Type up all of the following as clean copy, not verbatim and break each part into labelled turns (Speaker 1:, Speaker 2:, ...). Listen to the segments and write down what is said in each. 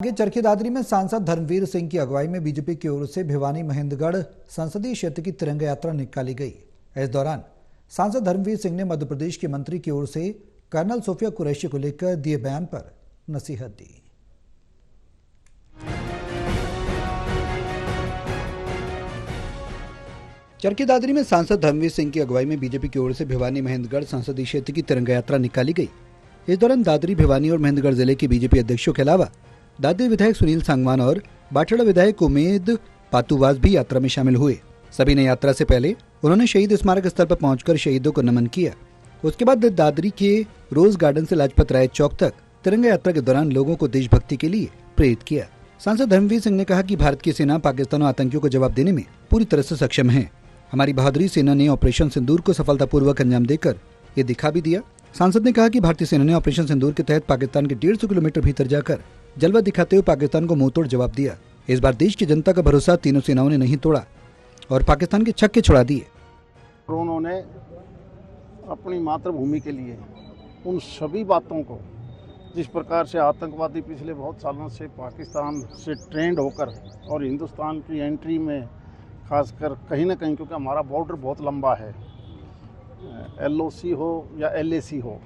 Speaker 1: आगे चरखी दादरी में सांसद धर्मवीर सिंह की अगुवाई में बीजेपी की ओर से भिवानी महेंद्रगढ़ संसदीय क्षेत्र की तिरंगा यात्रा निकाली गई। इस दौरान सांसद धर्मवीर सिंह ने मध्य प्रदेश के मंत्री की ओर से कर्नल सोफिया कुरैशी को लेकर दिए बयान पर नसीहत दी। चरखी दादरी में सांसद धर्मवीर सिंह की अगुवाई में बीजेपी की ओर से भिवानी महेंद्रगढ़ संसदीय क्षेत्र की तिरंगा यात्रा निकाली गई। इस दौरान दादरी, भिवानी और महेंद्रगढ़ जिले के बीजेपी अध्यक्षों के अलावा दादरी विधायक सुनील सांगवान और बाटड़ा विधायक उमेद पातुवास भी यात्रा में शामिल हुए। सभी ने यात्रा से पहले उन्होंने शहीद स्मारक स्थल पर पहुंचकर शहीदों को नमन किया। उसके बाद दादरी के रोज गार्डन से लाजपत राय चौक तक तिरंगा यात्रा के दौरान लोगों को देशभक्ति के लिए प्रेरित किया। सांसद धर्मवीर सिंह ने कहा कि भारत की सेना पाकिस्तान और आतंकियों को जवाब देने में पूरी तरह से सक्षम है। हमारी बहादुरी सेना ने ऑपरेशन सिंदूर को सफलतापूर्वक अंजाम देकर ये दिखा भी दिया। सांसद ने कहा कि भारतीय सेना ने ऑपरेशन सिंदूर के तहत पाकिस्तान के 150 किलोमीटर भीतर जाकर जलवा दिखाते हुए पाकिस्तान को मुंहतोड़ जवाब दिया। इस बार देश की जनता का भरोसा तीनों सेनाओं ने नहीं तोड़ा और पाकिस्तान के छक्के छुड़ा दिए।
Speaker 2: उन्होंने अपनी मातृभूमि के लिए उन सभी बातों को, जिस प्रकार से आतंकवादी पिछले बहुत सालों से पाकिस्तान से ट्रेंड होकर और हिंदुस्तान की एंट्री में खासकर कहीं ना कहीं, क्योंकि हमारा बॉर्डर बहुत लंबा है, LOC हो या LAC हो,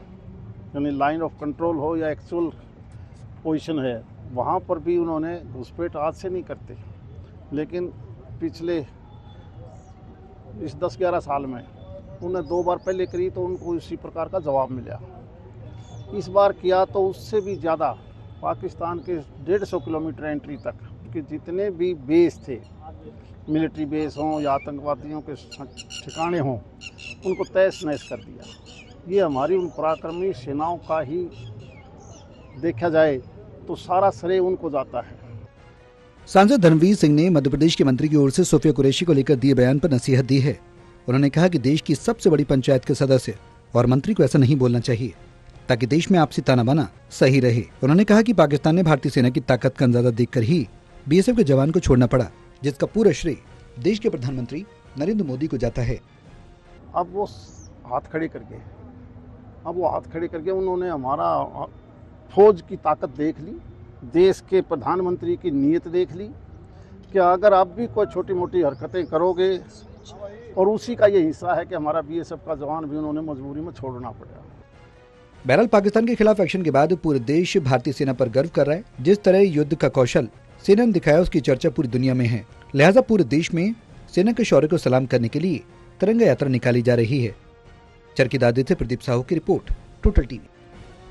Speaker 2: यानी लाइन ऑफ कंट्रोल हो या एक्चुअल पोजीशन है, वहाँ पर भी उन्होंने घुसपैठ आज से नहीं करते, लेकिन पिछले इस 10-11 साल में उन्हें 2 बार पहले करी तो उनको इसी प्रकार का जवाब मिला। इस बार किया तो उससे भी ज़्यादा पाकिस्तान के 150 किलोमीटर एंट्री तक कि जितने भी बेस थे, मिलिट्री बेस हों या आतंकवादियों के ठिकाने हों, उनको तहस नहस कर दिया। ये हमारी उन पराक्रमी सेनाओं का ही देखा जाए तो सारा श्रेय उनको जाता है।
Speaker 1: सांसद धर्मवीर सिंह ने मध्य प्रदेश के मंत्री की ओर से सोफिया कुरैशी को लेकर दिए बयान पर नसीहत दी है। उन्होंने कहा कि देश की सबसे बड़ी पंचायत के सदस्य और मंत्री को ऐसा नहीं बोलना चाहिए ताकि देश में आपसी ताना बाना सही रहे। उन्होंने कहा कि पाकिस्तान ने भारतीय सेना की ताकत का अंदाजा देखकर ही BSF के जवान को छोड़ना पड़ा, जिसका पूरा श्रेय देश के प्रधानमंत्री नरेंद्र मोदी को जाता है।
Speaker 2: अब वो हाथ खड़े करके उन्होंने हमारा फौज की ताकत देख ली, देश के प्रधानमंत्री की नीयत देख ली कि अगर आप भी कोई छोटी मोटी हरकतें करोगे, और उसी का ये हिस्सा है कि हमारा BSF का जवान भी उन्होंने मजबूरी में छोड़ना पड़ा।
Speaker 1: बहरहाल पाकिस्तान के खिलाफ एक्शन के बाद पूरे देश भारतीय सेना पर गर्व कर रहा है। जिस तरह युद्ध का कौशल सेना ने दिखाया, उसकी चर्चा पूरी दुनिया में है। लिहाजा पूरे देश में सेना के शौर्य को सलाम करने के लिए तिरंगा यात्रा निकाली जा रही है। चरखी दादरी से प्रदीप साहू की रिपोर्ट, टोटल टीवी।